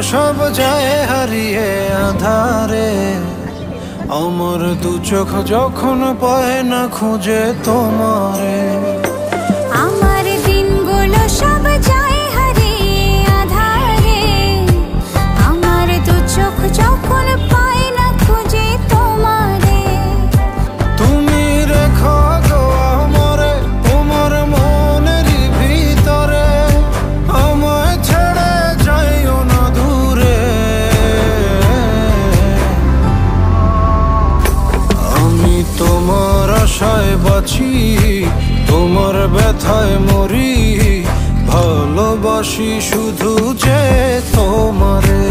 সব যায় হারিয়ে আধারে। আমার দু চোখ যখন পায় না খুঁজে তোমারে। আমার দিনগুলো সব যায় হারিয়ে আধারে। আমার দু চোখ যখন পায় না খুঁজে তোমারে। তুমি রেখো গো আমারে তোমার মনের ভিতরে, আমায় ছেড়ে যাইও না দূরে। আমি তোমার আশায় বাঁচি, তোমার ব্যথায় মরি, ভালোবাসি শুধু যে তোমারে।